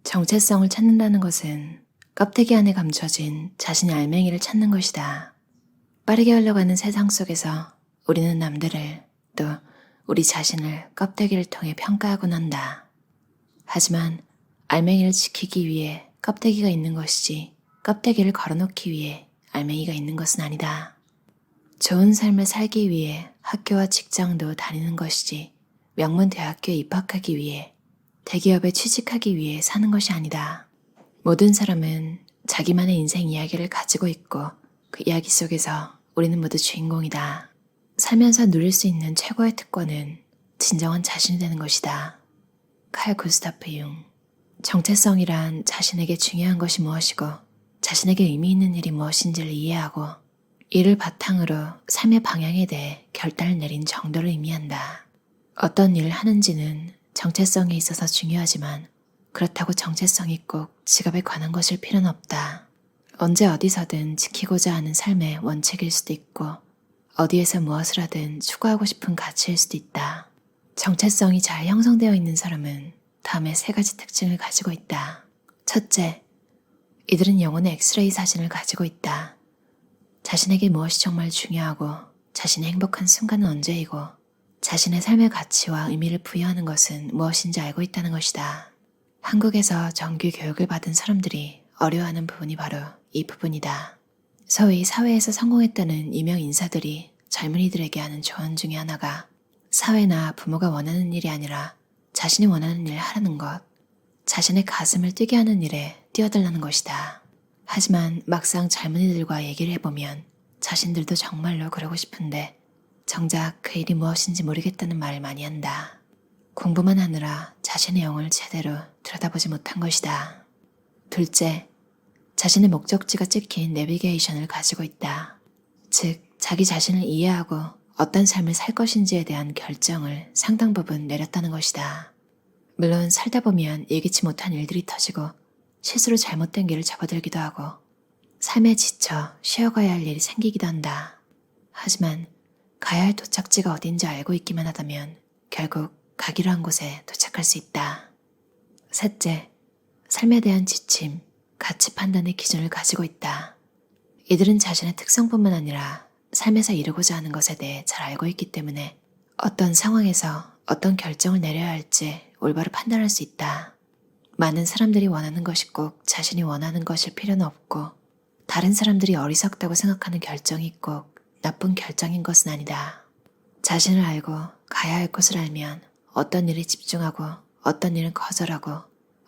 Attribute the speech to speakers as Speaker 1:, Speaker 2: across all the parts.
Speaker 1: 정체성을 찾는다는 것은 껍데기 안에 감춰진 자신의 알맹이를 찾는 것이다. 빠르게 흘러가는 세상 속에서 우리는 남들을 또 우리 자신을 껍데기를 통해 평가하곤 한다. 하지만 알맹이를 지키기 위해 껍데기가 있는 것이지 껍데기를 걸어놓기 위해 알맹이가 있는 것은 아니다. 좋은 삶을 살기 위해 학교와 직장도 다니는 것이지 명문 대학교에 입학하기 위해 대기업에 취직하기 위해 사는 것이 아니다. 모든 사람은 자기만의 인생 이야기를 가지고 있고 그 이야기 속에서 우리는 모두 주인공이다. 살면서 누릴 수 있는 최고의 특권은 진정한 자신이 되는 것이다. 칼 구스타프 융. 정체성이란 자신에게 중요한 것이 무엇이고 자신에게 의미 있는 일이 무엇인지를 이해하고 이를 바탕으로 삶의 방향에 대해 결단을 내린 정도를 의미한다. 어떤 일을 하는지는 정체성에 있어서 중요하지만 그렇다고 정체성이 꼭 직업에 관한 것일 필요는 없다. 언제 어디서든 지키고자 하는 삶의 원칙일 수도 있고 어디에서 무엇을 하든 추구하고 싶은 가치일 수도 있다. 정체성이 잘 형성되어 있는 사람은 다음에 3가지 특징을 가지고 있다. 첫째, 이들은 영혼의 엑스레이 사진을 가지고 있다. 자신에게 무엇이 정말 중요하고 자신의 행복한 순간은 언제이고 자신의 삶의 가치와 의미를 부여하는 것은 무엇인지 알고 있다는 것이다. 한국에서 정규 교육을 받은 사람들이 어려워하는 부분이 바로 이 부분이다. 소위 사회에서 성공했다는 유명 인사들이 젊은이들에게 하는 조언 중에 하나가 사회나 부모가 원하는 일이 아니라 자신이 원하는 일을 하라는 것, 자신의 가슴을 뛰게 하는 일에 뛰어들라는 것이다. 하지만 막상 젊은이들과 얘기를 해보면 자신들도 정말로 그러고 싶은데 정작 그 일이 무엇인지 모르겠다는 말을 많이 한다. 공부만 하느라 자신의 영혼을 제대로 들여다보지 못한 것이다. 둘째, 자신의 목적지가 찍힌 내비게이션을 가지고 있다. 즉, 자기 자신을 이해하고 어떤 삶을 살 것인지에 대한 결정을 상당 부분 내렸다는 것이다. 물론 살다 보면 예기치 못한 일들이 터지고 실수로 잘못된 길을 접어들기도 하고 삶에 지쳐 쉬어가야 할 일이 생기기도 한다. 하지만 가야 할 도착지가 어딘지 알고 있기만 하다면 결국 가기로 한 곳에 도착할 수 있다. 셋째, 삶에 대한 지침, 가치 판단의 기준을 가지고 있다. 이들은 자신의 특성뿐만 아니라 삶에서 이루고자 하는 것에 대해 잘 알고 있기 때문에 어떤 상황에서 어떤 결정을 내려야 할지 올바로 판단할 수 있다. 많은 사람들이 원하는 것이 꼭 자신이 원하는 것일 필요는 없고 다른 사람들이 어리석다고 생각하는 결정이 꼭 나쁜 결정인 것은 아니다. 자신을 알고 가야 할 곳을 알면 어떤 일에 집중하고 어떤 일은 거절하고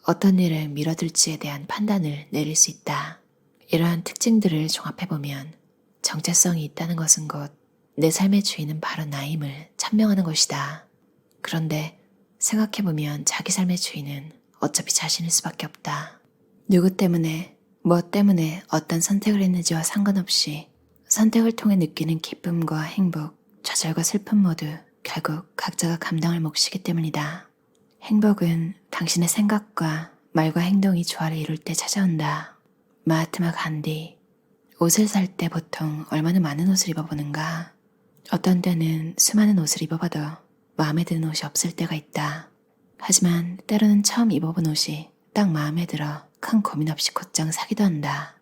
Speaker 1: 어떤 일을 미뤄둘지에 대한 판단을 내릴 수 있다. 이러한 특징들을 종합해보면 정체성이 있다는 것은 곧 내 삶의 주인은 바로 나임을 찬명하는 것이다. 그런데 생각해보면 자기 삶의 주인은 어차피 자신일 수밖에 없다. 누구 때문에, 무엇 때문에 어떤 선택을 했는지와 상관없이 선택을 통해 느끼는 기쁨과 행복, 좌절과 슬픔 모두 결국 각자가 감당할 몫이기 때문이다. 행복은 당신의 생각과 말과 행동이 조화를 이룰 때 찾아온다. 마하트마 간디. 옷을 살 때 보통 얼마나 많은 옷을 입어보는가? 어떤 때는 수많은 옷을 입어봐도 마음에 드는 옷이 없을 때가 있다. 하지만 때로는 처음 입어본 옷이 딱 마음에 들어 큰 고민 없이 곧장 사기도 한다.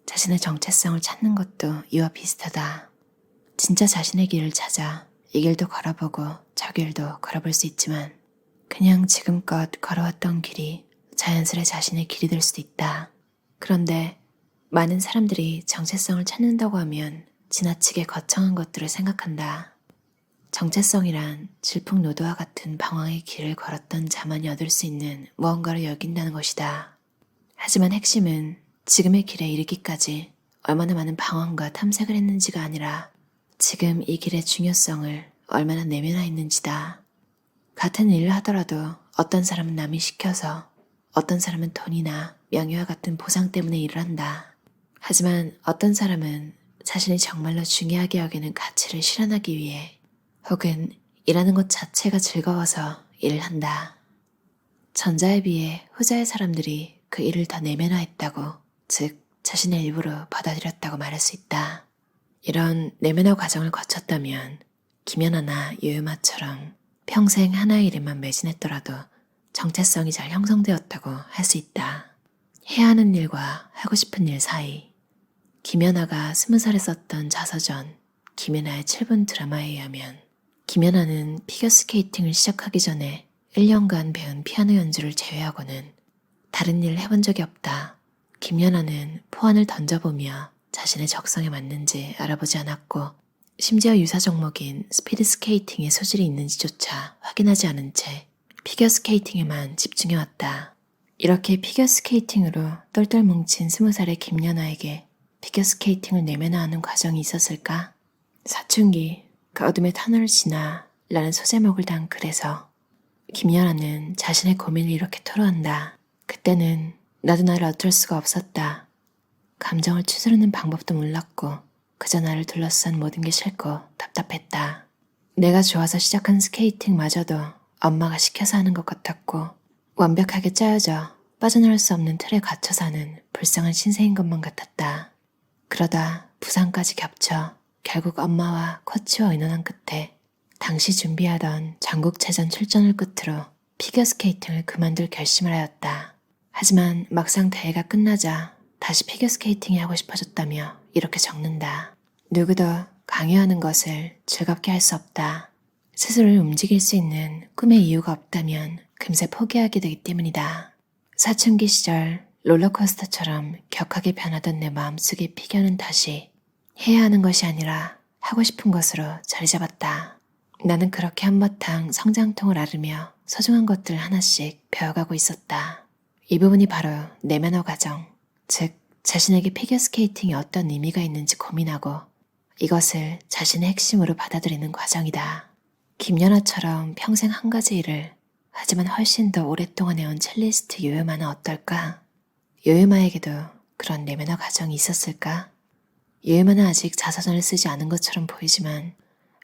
Speaker 1: 자신의 정체성을 찾는 것도 이와 비슷하다. 진짜 자신의 길을 찾아 이 길도 걸어보고 저 길도 걸어볼 수 있지만 그냥 지금껏 걸어왔던 길이 자연스레 자신의 길이 될 수도 있다. 그런데 많은 사람들이 정체성을 찾는다고 하면 지나치게 거창한 것들을 생각한다. 정체성이란 질풍노도와 같은 방황의 길을 걸었던 자만이 얻을 수 있는 무언가를 여긴다는 것이다. 하지만 핵심은 지금의 길에 이르기까지 얼마나 많은 방황과 탐색을 했는지가 아니라 지금 이 길의 중요성을 얼마나 내면화 있는지다. 같은 일을 하더라도 어떤 사람은 남이 시켜서 어떤 사람은 돈이나 명예와 같은 보상 때문에 일을 한다. 하지만 어떤 사람은 자신이 정말로 중요하게 여기는 가치를 실현하기 위해 혹은 일하는 것 자체가 즐거워서 일을 한다. 전자에 비해 후자의 사람들이 그 일을 더 내면화했다고, 즉 자신의 일부로 받아들였다고 말할 수 있다. 이런 내면화 과정을 거쳤다면 김연아나 유유마처럼 평생 하나의 일에만 매진했더라도 정체성이 잘 형성되었다고 할 수 있다. 해야 하는 일과 하고 싶은 일 사이. 김연아가 20살에 썼던 자서전 김연아의 7분 드라마에 의하면 김연아는 피겨스케이팅을 시작하기 전에 1년간 배운 피아노 연주를 제외하고는 다른 일을 해본 적이 없다. 김연아는 포안을 던져보며 자신의 적성에 맞는지 알아보지 않았고 심지어 유사 종목인 스피드스케이팅에 소질이 있는지조차 확인하지 않은 채 피겨스케이팅에만 집중해왔다. 이렇게 피겨스케이팅으로 똘똘 뭉친 20살의 김연아에게 피겨스케이팅을 내면화하는 과정이 있었을까? 사춘기, 그 어둠의 터널을 지나 라는 소제목을 단 글에서 김연아는 자신의 고민을 이렇게 토로한다. 그때는 나도 나를 어쩔 수가 없었다. 감정을 추스르는 방법도 몰랐고 그저 나를 둘러싼 모든 게 싫고 답답했다. 내가 좋아서 시작한 스케이팅마저도 엄마가 시켜서 하는 것 같았고 완벽하게 짜여져 빠져나올 수 없는 틀에 갇혀 사는 불쌍한 신세인 것만 같았다. 그러다 부상까지 겹쳐 결국 엄마와 코치와 의논한 끝에 당시 준비하던 전국체전 출전을 끝으로 피겨스케이팅을 그만둘 결심을 하였다. 하지만 막상 대회가 끝나자 다시 피겨스케이팅이 하고 싶어졌다며 이렇게 적는다. 누구도 강요하는 것을 즐겁게 할 수 없다. 스스로를 움직일 수 있는 꿈의 이유가 없다면 금세 포기하게 되기 때문이다. 사춘기 시절 롤러코스터처럼 격하게 변하던 내 마음속의 피겨는 다시 해야 하는 것이 아니라 하고 싶은 것으로 자리 잡았다. 나는 그렇게 한바탕 성장통을 앓으며 소중한 것들 하나씩 배워가고 있었다. 이 부분이 바로 내면화 과정, 즉 자신에게 피겨스케이팅이 어떤 의미가 있는지 고민하고 이것을 자신의 핵심으로 받아들이는 과정이다. 김연아처럼 평생 한 가지 일을 하지만 훨씬 더 오랫동안 해온 첼리스트 요요마는 어떨까? 요요마에게도 그런 내면화 과정이 있었을까? 요요마는 아직 자서전을 쓰지 않은 것처럼 보이지만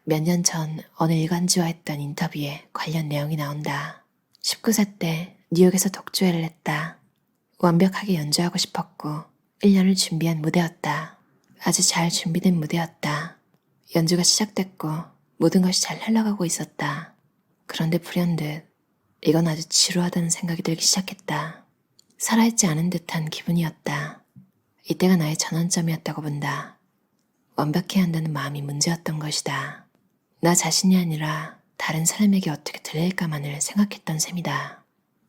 Speaker 1: 몇 년 전 어느 일간지와 했던 인터뷰에 관련 내용이 나온다. 19세 때 뉴욕에서 독주회를 했다. 완벽하게 연주하고 싶었고 1년을 준비한 무대였다. 아주 잘 준비된 무대였다. 연주가 시작됐고 모든 것이 잘 흘러가고 있었다. 그런데 불현듯 이건 아주 지루하다는 생각이 들기 시작했다. 살아있지 않은 듯한 기분이었다. 이때가 나의 전환점이었다고 본다. 완벽해야 한다는 마음이 문제였던 것이다. 나 자신이 아니라 다른 사람에게 어떻게 들릴까만을 생각했던 셈이다.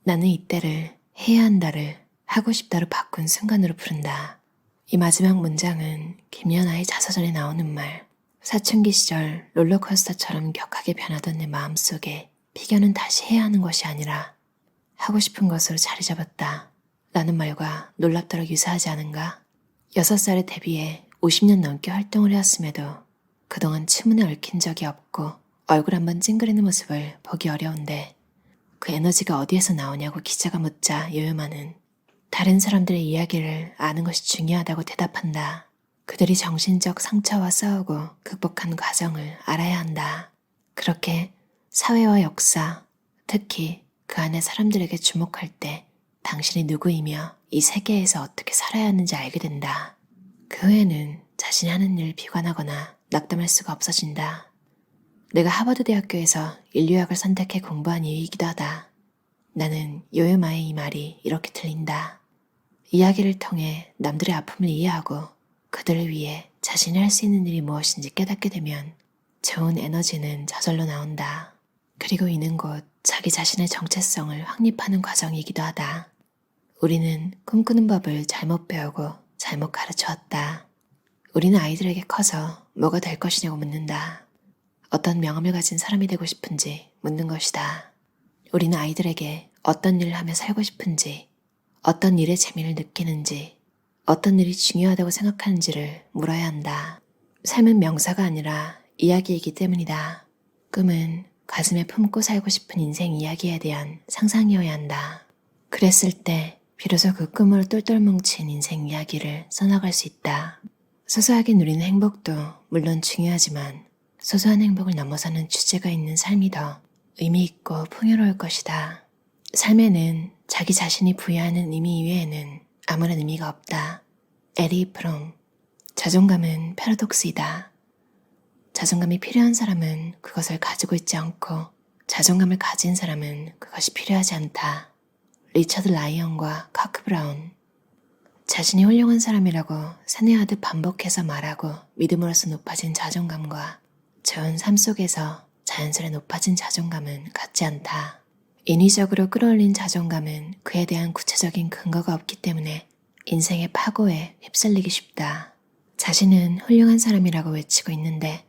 Speaker 1: 나는 이때를 해야 한다를 하고 싶다로 바꾼 순간으로 부른다. 이 마지막 문장은 김연아의 자서전에 나오는 말, 사춘기 시절 롤러코스터처럼 격하게 변하던 내 마음속에 피겨는 다시 해야 하는 것이 아니라 하고 싶은 것으로 자리 잡았다. 라는 말과 놀랍도록 유사하지 않은가? 6살에 데뷔해 50년 넘게 활동을 해왔음에도 그동안 치문에 얽힌 적이 없고 얼굴 한번 찡그리는 모습을 보기 어려운데 그 에너지가 어디에서 나오냐고 기자가 묻자 요요마는 다른 사람들의 이야기를 아는 것이 중요하다고 대답한다. 그들이 정신적 상처와 싸우고 극복한 과정을 알아야 한다. 그렇게 사회와 역사, 특히 그 안에 사람들에게 주목할 때 당신이 누구이며 이 세계에서 어떻게 살아야 하는지 알게 된다. 그 후에는 자신이 하는 일을 비관하거나 낙담할 수가 없어진다. 내가 하버드 대학교에서 인류학을 선택해 공부한 이유이기도 하다. 나는 요요마의 이 말이 이렇게 들린다. 이야기를 통해 남들의 아픔을 이해하고 그들을 위해 자신이 할 수 있는 일이 무엇인지 깨닫게 되면 좋은 에너지는 저절로 나온다. 그리고 이는 곧 자기 자신의 정체성을 확립하는 과정이기도 하다. 우리는 꿈꾸는 법을 잘못 배우고 잘못 가르쳐왔다. 우리는 아이들에게 커서 뭐가 될 것이냐고 묻는다. 어떤 명함을 가진 사람이 되고 싶은지 묻는 것이다. 우리는 아이들에게 어떤 일을 하며 살고 싶은지, 어떤 일의 재미를 느끼는지, 어떤 일이 중요하다고 생각하는지를 물어야 한다. 삶은 명사가 아니라 이야기이기 때문이다. 꿈은 가슴에 품고 살고 싶은 인생 이야기에 대한 상상이어야 한다. 그랬을 때 비로소 그 꿈으로 똘똘 뭉친 인생 이야기를 써나갈 수 있다. 소소하게 누리는 행복도 물론 중요하지만 소소한 행복을 넘어서는 주제가 있는 삶이 더 의미 있고 풍요로울 것이다. 삶에는 자기 자신이 부여하는 의미 이외에는 아무런 의미가 없다. 에리 프롬. 자존감은 패러독스이다. 자존감이 필요한 사람은 그것을 가지고 있지 않고 자존감을 가진 사람은 그것이 필요하지 않다. 리처드 라이언과 카크 브라운. 자신이 훌륭한 사람이라고 세뇌하듯 반복해서 말하고 믿음으로써 높아진 자존감과 좋은 삶 속에서 자연스레 높아진 자존감은 같지 않다. 인위적으로 끌어올린 자존감은 그에 대한 구체적인 근거가 없기 때문에 인생의 파고에 휩쓸리기 쉽다. 자신은 훌륭한 사람이라고 외치고 있는데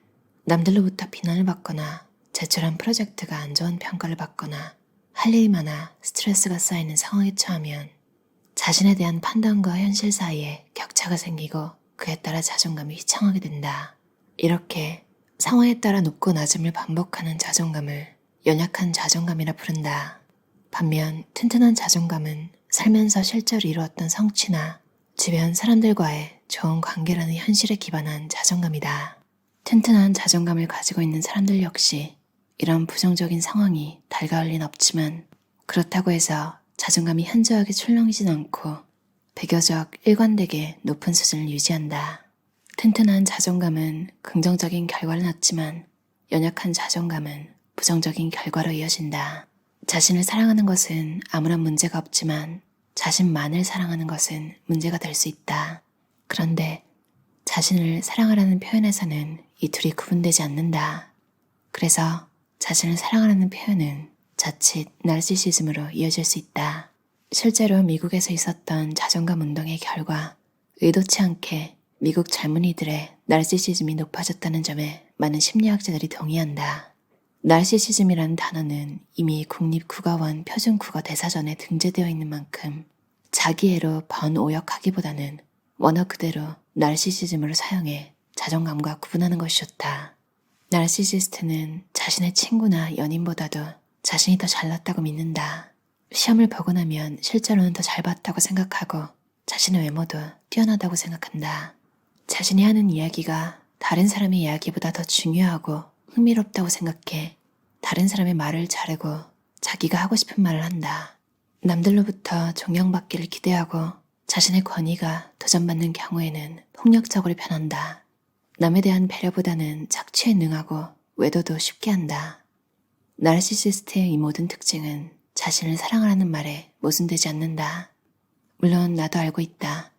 Speaker 1: 남들로부터 비난을 받거나 제출한 프로젝트가 안 좋은 평가를 받거나 할 일이 많아 스트레스가 쌓이는 상황에 처하면 자신에 대한 판단과 현실 사이에 격차가 생기고 그에 따라 자존감이 휘청하게 된다. 이렇게 상황에 따라 높고 낮음을 반복하는 자존감을 연약한 자존감이라 부른다. 반면 튼튼한 자존감은 살면서 실제로 이루었던 성취나 주변 사람들과의 좋은 관계라는 현실에 기반한 자존감이다. 튼튼한 자존감을 가지고 있는 사람들 역시 이런 부정적인 상황이 달가울 리는 없지만 그렇다고 해서 자존감이 현저하게 출렁이진 않고 비교적 일관되게 높은 수준을 유지한다. 튼튼한 자존감은 긍정적인 결과를 낳지만 연약한 자존감은 부정적인 결과로 이어진다. 자신을 사랑하는 것은 아무런 문제가 없지만 자신만을 사랑하는 것은 문제가 될 수 있다. 그런데 자신을 사랑하라는 표현에서는 이 둘이 구분되지 않는다. 그래서 자신을 사랑하라는 표현은 자칫 나르시시즘으로 이어질 수 있다. 실제로 미국에서 있었던 자존감 운동의 결과 의도치 않게 미국 젊은이들의 나르시시즘이 높아졌다는 점에 많은 심리학자들이 동의한다. 나르시시즘이라는 단어는 이미 국립국어원 표준국어 대사전에 등재되어 있는 만큼 자기애로 번오역하기보다는 원어 그대로 나르시시즘으로 사용해 자존감과 구분하는 것이 좋다. 나르시시스트는 자신의 친구나 연인보다도 자신이 더 잘났다고 믿는다. 시험을 보고 나면 실제로는 더 잘 봤다고 생각하고 자신의 외모도 뛰어나다고 생각한다. 자신이 하는 이야기가 다른 사람의 이야기보다 더 중요하고 흥미롭다고 생각해 다른 사람의 말을 자르고 자기가 하고 싶은 말을 한다. 남들로부터 존경받기를 기대하고 자신의 권위가 도전받는 경우에는 폭력적으로 변한다. 남에 대한 배려보다는 착취에 능하고 외도도 쉽게 한다. 나르시시스트의 이 모든 특징은 자신을 사랑하라는 말에 모순되지 않는다. 물론 나도 알고 있다.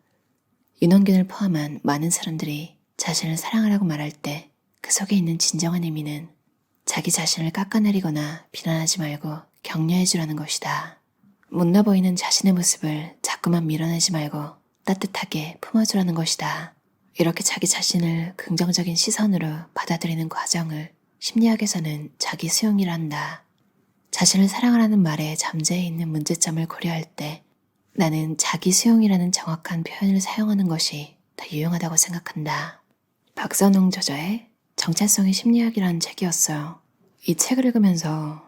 Speaker 1: 윤원균을 포함한 많은 사람들이 자신을 사랑하라고 말할 때 그 속에 있는 진정한 의미는 자기 자신을 깎아내리거나 비난하지 말고 격려해주라는 것이다. 못나 보이는 자신의 모습을 자꾸만 밀어내지 말고 따뜻하게 품어주라는 것이다. 이렇게 자기 자신을 긍정적인 시선으로 받아들이는 과정을 심리학에서는 자기 수용이라 한다. 자신을 사랑하라는 말에 잠재해 있는 문제점을 고려할 때 나는 자기 수용이라는 정확한 표현을 사용하는 것이 더 유용하다고 생각한다. 박선웅 저자의 정체성의 심리학이라는 책이었어요. 이 책을 읽으면서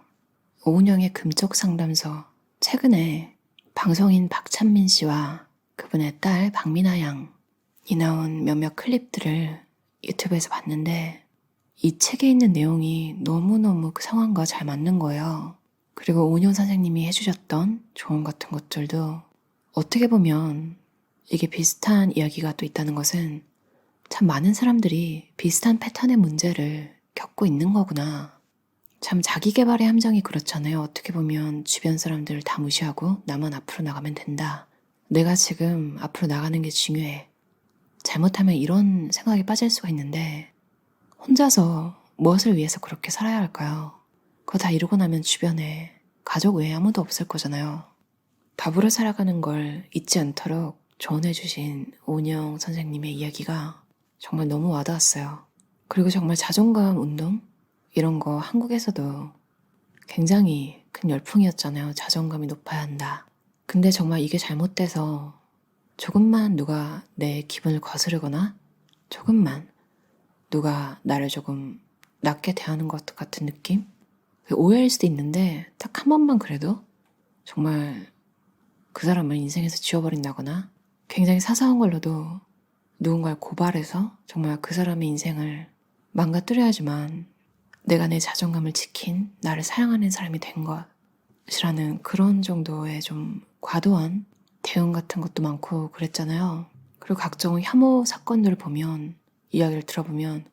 Speaker 1: 오은영의 금쪽 상담소, 최근에 방송인 박찬민 씨와 그분의 딸 박민아 양이 나온 몇몇 클립들을 유튜브에서 봤는데 이 책에 있는 내용이 너무너무 그 상황과 잘 맞는 거예요. 그리고 오은영 선생님이 해주셨던 조언 같은 것들도 어떻게 보면 이게 비슷한 이야기가 또 있다는 것은 참 많은 사람들이 비슷한 패턴의 문제를 겪고 있는 거구나. 참 자기 개발의 함정이 그렇잖아요. 어떻게 보면 주변 사람들을 다 무시하고 나만 앞으로 나가면 된다. 내가 지금 앞으로 나가는 게 중요해. 잘못하면 이런 생각에 빠질 수가 있는데 혼자서 무엇을 위해서 그렇게 살아야 할까요? 그거 다 이루고 나면 주변에 가족 외에 아무도 없을 거잖아요. 더불어 살아가는 걸 잊지 않도록 조언해주신 오은영 선생님의 이야기가 정말 너무 와닿았어요. 그리고 정말 자존감 운동? 이런 거 한국에서도 굉장히 큰 열풍이었잖아요. 자존감이 높아야 한다. 근데 정말 이게 잘못돼서 조금만 누가 내 기분을 거스르거나 조금만 누가 나를 조금 낮게 대하는 것 같은 느낌? 오해일 수도 있는데 딱 한 번만 그래도 정말 그 사람을 인생에서 지워버린다거나 굉장히 사소한 걸로도 누군가를 고발해서 정말 그 사람의 인생을 망가뜨려야지만 내가 내 자존감을 지킨 나를 사랑하는 사람이 된 것이라는 그런 정도의 좀 과도한 대응 같은 것도 많고 그랬잖아요. 그리고 각종 혐오 사건들을 보면 이야기를 들어보면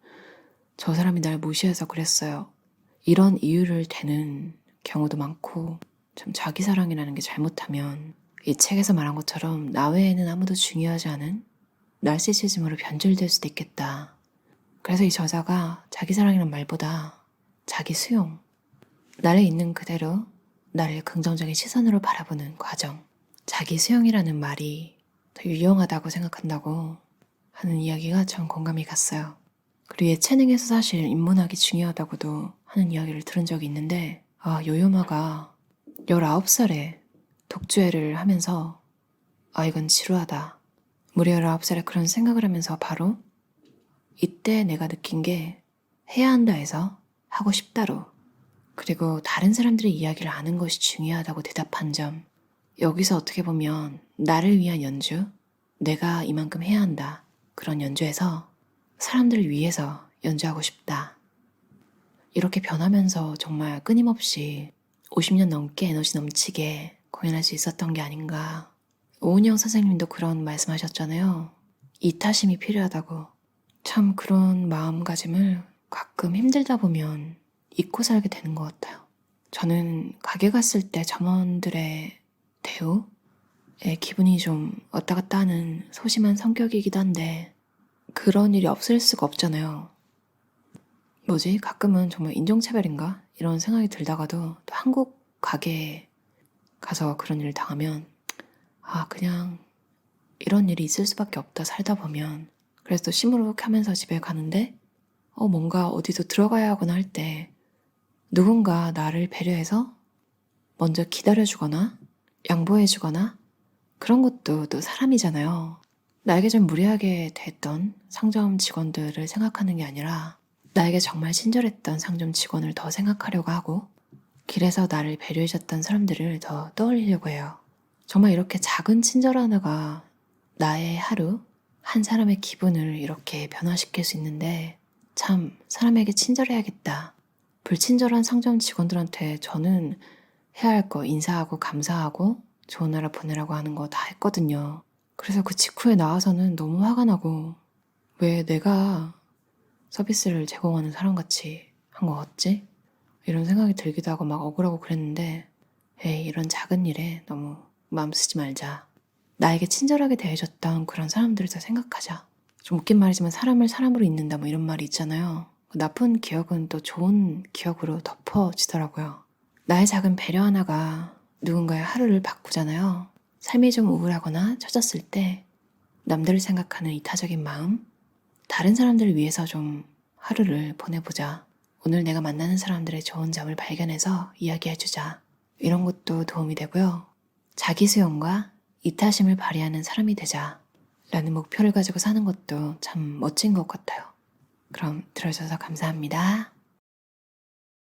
Speaker 1: 저 사람이 날 무시해서 그랬어요. 이런 이유를 대는 경우도 많고, 참 자기사랑이라는 게 잘못하면 이 책에서 말한 것처럼 나 외에는 아무도 중요하지 않은 나르시시즘으로 변질될 수도 있겠다. 그래서 이 저자가 자기사랑이란 말보다 자기 수용, 나를 있는 그대로 나를 긍정적인 시선으로 바라보는 과정, 자기 수용이라는 말이 더 유용하다고 생각한다고 하는 이야기가 참 공감이 갔어요. 그리고 예체능에서 사실 인문학이 중요하다고도 하는 이야기를 들은 적이 있는데, 요요마가 19살에 독주회를 하면서 이건 지루하다. 무려 19살에 그런 생각을 하면서 바로 이때 내가 느낀 게 해야 한다 해서 하고 싶다로, 그리고 다른 사람들의 이야기를 아는 것이 중요하다고 대답한 점, 여기서 어떻게 보면 나를 위한 연주, 내가 이만큼 해야 한다. 그런 연주에서 사람들을 위해서 연주하고 싶다. 이렇게 변하면서 정말 끊임없이 50년 넘게 에너지 넘치게 공연할 수 있었던 게 아닌가. 오은영 선생님도 그런 말씀하셨잖아요. 이타심이 필요하다고. 참 그런 마음가짐을 가끔 힘들다 보면 잊고 살게 되는 것 같아요. 저는 가게 갔을 때 점원들의 대우에 기분이 좀 왔다 갔다 하는 소심한 성격이기도 한데, 그런 일이 없을 수가 없잖아요. 가끔은 정말 인종차별인가? 이런 생각이 들다가도 또 한국 가게에 가서 그런 일을 당하면 그냥 이런 일이 있을 수밖에 없다, 살다 보면. 그래서 또 시무룩하면서 집에 가는데 뭔가 어디도 들어가야 하거나 할 때 누군가 나를 배려해서 먼저 기다려주거나 양보해주거나, 그런 것도 또 사람이잖아요. 나에게 좀 무리하게 됐던 상점 직원들을 생각하는 게 아니라 나에게 정말 친절했던 상점 직원을 더 생각하려고 하고, 길에서 나를 배려해줬던 사람들을 더 떠올리려고 해요. 정말 이렇게 작은 친절 하나가 나의 하루, 한 사람의 기분을 이렇게 변화시킬 수 있는데, 참 사람에게 친절해야겠다. 불친절한 상점 직원들한테 저는 해야 할 거 인사하고 감사하고 좋은 하루 보내라고 하는 거 다 했거든요. 그래서 그 직후에 나와서는 너무 화가 나고, 왜 내가 서비스를 제공하는 사람같이 한 거 같지? 이런 생각이 들기도 하고 막 억울하고 그랬는데, 이런 작은 일에 너무 마음 쓰지 말자. 나에게 친절하게 대해줬던 그런 사람들을 더 생각하자. 좀 웃긴 말이지만 사람을 사람으로 잊는다 이런 말이 있잖아요. 나쁜 기억은 또 좋은 기억으로 덮어지더라고요. 나의 작은 배려 하나가 누군가의 하루를 바꾸잖아요. 삶이 좀 우울하거나 처졌을 때 남들을 생각하는 이타적인 마음, 다른 사람들을 위해서 좀 하루를 보내보자. 오늘 내가 만나는 사람들의 좋은 점을 발견해서 이야기해주자. 이런 것도 도움이 되고요. 자기 수용과 이타심을 발휘하는 사람이 되자 라는 목표를 가지고 사는 것도 참 멋진 것 같아요. 그럼 들어주셔서 감사합니다.